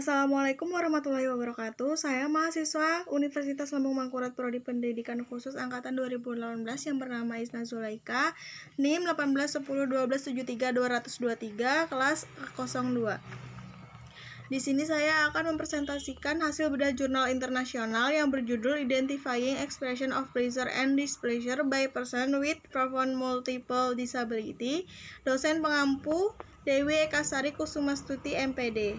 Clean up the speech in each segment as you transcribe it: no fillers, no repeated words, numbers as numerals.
Assalamualaikum warahmatullahi wabarakatuh. Saya mahasiswa Universitas Lambung Mangkurat Prodi Pendidikan Khusus Angkatan 2018 yang bernama Isna Zulaika, NIM 18101273 kelas 02. Di sini saya akan mempresentasikan hasil bedah jurnal internasional yang berjudul Identifying Expression of Pleasure and Displeasure by Person with Profound Multiple Disability, dosen pengampu Dewi Ekasari Kusumastuti MPD.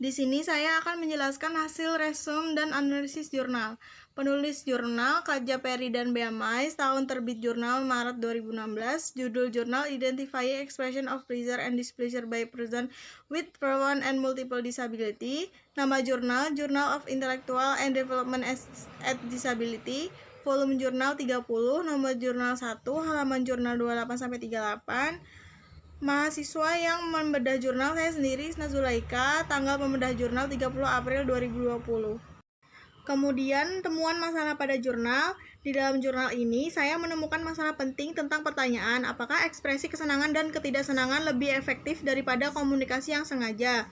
Di sini saya akan menjelaskan hasil resume dan analisis jurnal. Penulis jurnal Kaja Peri dan Beamais, tahun terbit jurnal Maret 2016, judul jurnal Identifying Expression of Pleasure and Displeasure by Person with Profound and Multiple Disability. Nama jurnal Journal of Intellectual and Development at Disability, volume jurnal 30, nomor jurnal 1, halaman jurnal 28-38. Mahasiswa yang membedah jurnal saya sendiri, Isna Zulaika, tanggal pembedah jurnal 30 April 2020. Kemudian temuan masalah pada jurnal. Di dalam jurnal ini saya menemukan masalah penting tentang pertanyaan apakah ekspresi kesenangan dan ketidaksenangan lebih efektif daripada komunikasi yang sengaja.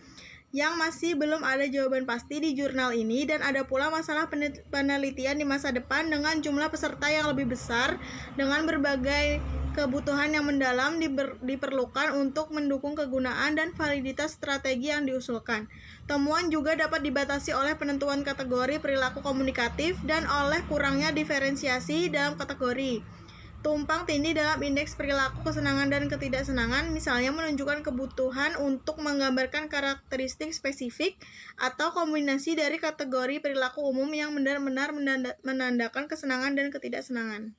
Yang masih belum ada jawaban pasti di jurnal ini, dan ada pula masalah penelitian di masa depan dengan jumlah peserta yang lebih besar dengan berbagai kebutuhan yang mendalam diperlukan untuk mendukung kegunaan dan validitas strategi yang diusulkan. Temuan juga dapat dibatasi oleh penentuan kategori perilaku komunikatif dan oleh kurangnya diferensiasi dalam kategori. Tumpang tindih dalam indeks perilaku kesenangan dan ketidaksenangan, misalnya menunjukkan kebutuhan untuk menggambarkan karakteristik spesifik atau kombinasi dari kategori perilaku umum yang benar-benar menandakan kesenangan dan ketidaksenangan.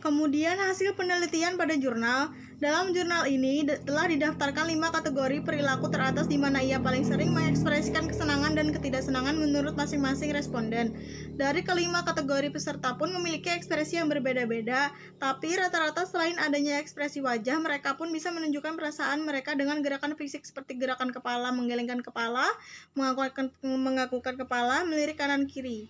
Kemudian hasil penelitian pada jurnal. Dalam jurnal ini telah didaftarkan 5 kategori perilaku teratas di mana ia paling sering mengekspresikan kesenangan dan ketidaksenangan menurut masing-masing responden. Dari kelima kategori peserta pun memiliki ekspresi yang berbeda-beda, tapi rata-rata selain adanya ekspresi wajah, mereka pun bisa menunjukkan perasaan mereka dengan gerakan fisik seperti gerakan kepala, menggelengkan kepala, menganggukkan kepala, melirik kanan kiri.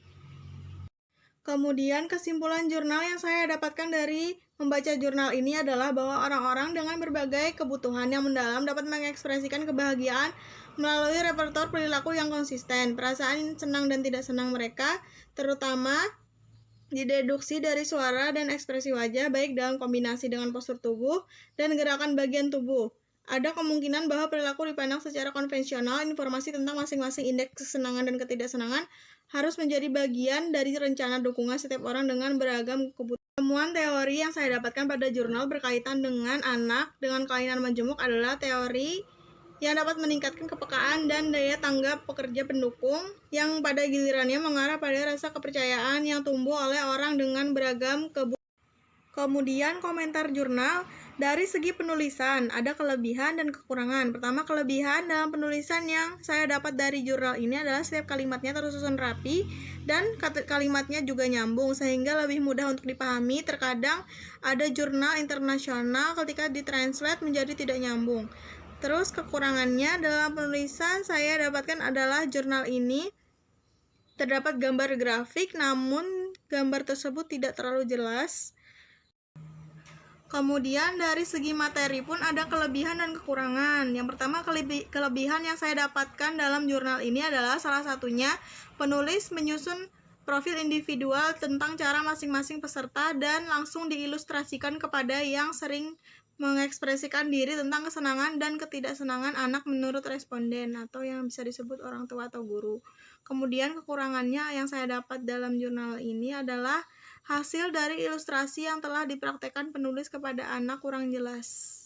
Kemudian kesimpulan jurnal yang saya dapatkan dari membaca jurnal ini adalah bahwa orang-orang dengan berbagai kebutuhan yang mendalam dapat mengekspresikan kebahagiaan melalui repertoire perilaku yang konsisten. Perasaan senang dan tidak senang mereka terutama dideduksi dari suara dan ekspresi wajah, baik dalam kombinasi dengan postur tubuh dan gerakan bagian tubuh. Ada kemungkinan bahwa perilaku dipandang secara konvensional. Informasi tentang masing-masing indeks kesenangan dan ketidaksenangan harus menjadi bagian dari rencana dukungan setiap orang dengan beragam kebutuhan. Temuan teori yang saya dapatkan pada jurnal berkaitan dengan anak dengan kelainan majemuk adalah teori yang dapat meningkatkan kepekaan dan daya tanggap pekerja pendukung yang pada gilirannya mengarah pada rasa kepercayaan yang tumbuh oleh orang dengan beragam kebutuhan. Kemudian komentar jurnal. Dari segi penulisan, ada kelebihan dan kekurangan. Pertama, kelebihan dalam penulisan yang saya dapat dari jurnal ini adalah setiap kalimatnya tersusun rapi dan kalimatnya juga nyambung sehingga lebih mudah untuk dipahami. Terkadang ada jurnal internasional ketika ditranslate menjadi tidak nyambung. Terus kekurangannya dalam penulisan saya dapatkan adalah jurnal ini terdapat gambar grafik, namun gambar tersebut tidak terlalu jelas. Kemudian dari segi materi pun ada kelebihan dan kekurangan. Yang pertama, kelebihan yang saya dapatkan dalam jurnal ini adalah salah satunya penulis menyusun profil individual tentang cara masing-masing peserta dan langsung diilustrasikan kepada yang sering mengekspresikan diri tentang kesenangan dan ketidaksenangan anak menurut responden atau yang bisa disebut orang tua atau guru. Kemudian kekurangannya yang saya dapat dalam jurnal ini adalah hasil dari ilustrasi yang telah dipraktekkan penulis kepada anak kurang jelas.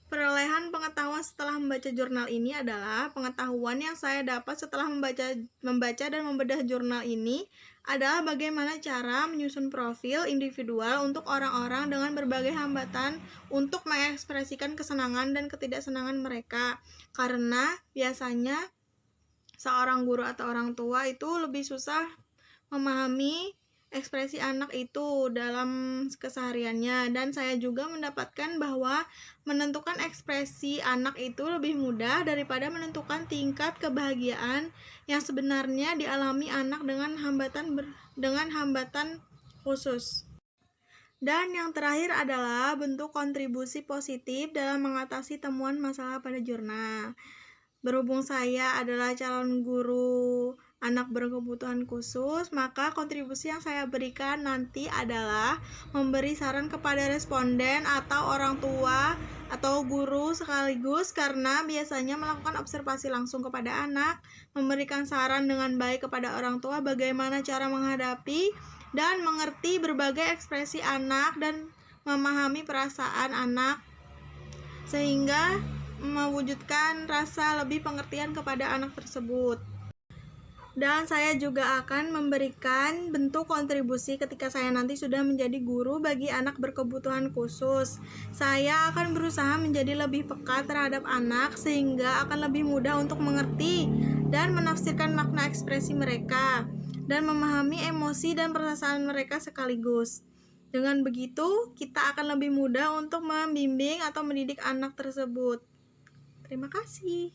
Perolehan pengetahuan setelah membaca jurnal ini adalah pengetahuan yang saya dapat setelah membaca dan membedah jurnal ini adalah bagaimana cara menyusun profil individual untuk orang-orang dengan berbagai hambatan untuk mengekspresikan kesenangan dan ketidaksenangan mereka. Karena biasanya seorang guru atau orang tua itu lebih susah memahami ekspresi anak itu dalam kesehariannya, dan saya juga mendapatkan bahwa menentukan ekspresi anak itu lebih mudah daripada menentukan tingkat kebahagiaan yang sebenarnya dialami anak dengan hambatan khusus. Dan yang terakhir adalah bentuk kontribusi positif dalam mengatasi temuan masalah pada jurnal. Berhubung saya adalah calon guru anak berkebutuhan khusus, maka kontribusi yang saya berikan nanti adalah memberi saran kepada responden atau orang tua atau guru sekaligus, karena biasanya melakukan observasi langsung kepada anak, memberikan saran dengan baik kepada orang tua bagaimana cara menghadapi dan mengerti berbagai ekspresi anak dan memahami perasaan anak sehingga mewujudkan rasa lebih pengertian kepada anak tersebut. Dan saya juga akan memberikan bentuk kontribusi ketika saya nanti sudah menjadi guru bagi anak berkebutuhan khusus. Saya akan berusaha menjadi lebih peka terhadap anak sehingga akan lebih mudah untuk mengerti dan menafsirkan makna ekspresi mereka dan memahami emosi dan perasaan mereka sekaligus. Dengan begitu, kita akan lebih mudah untuk membimbing atau mendidik anak tersebut. Terima kasih.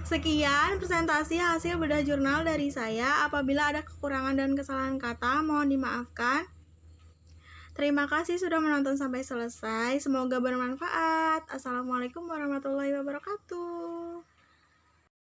Sekian presentasi hasil bedah jurnal dari saya. Apabila ada kekurangan dan kesalahan kata, mohon dimaafkan. Terima kasih sudah menonton sampai selesai. Semoga bermanfaat. Assalamualaikum warahmatullahi wabarakatuh.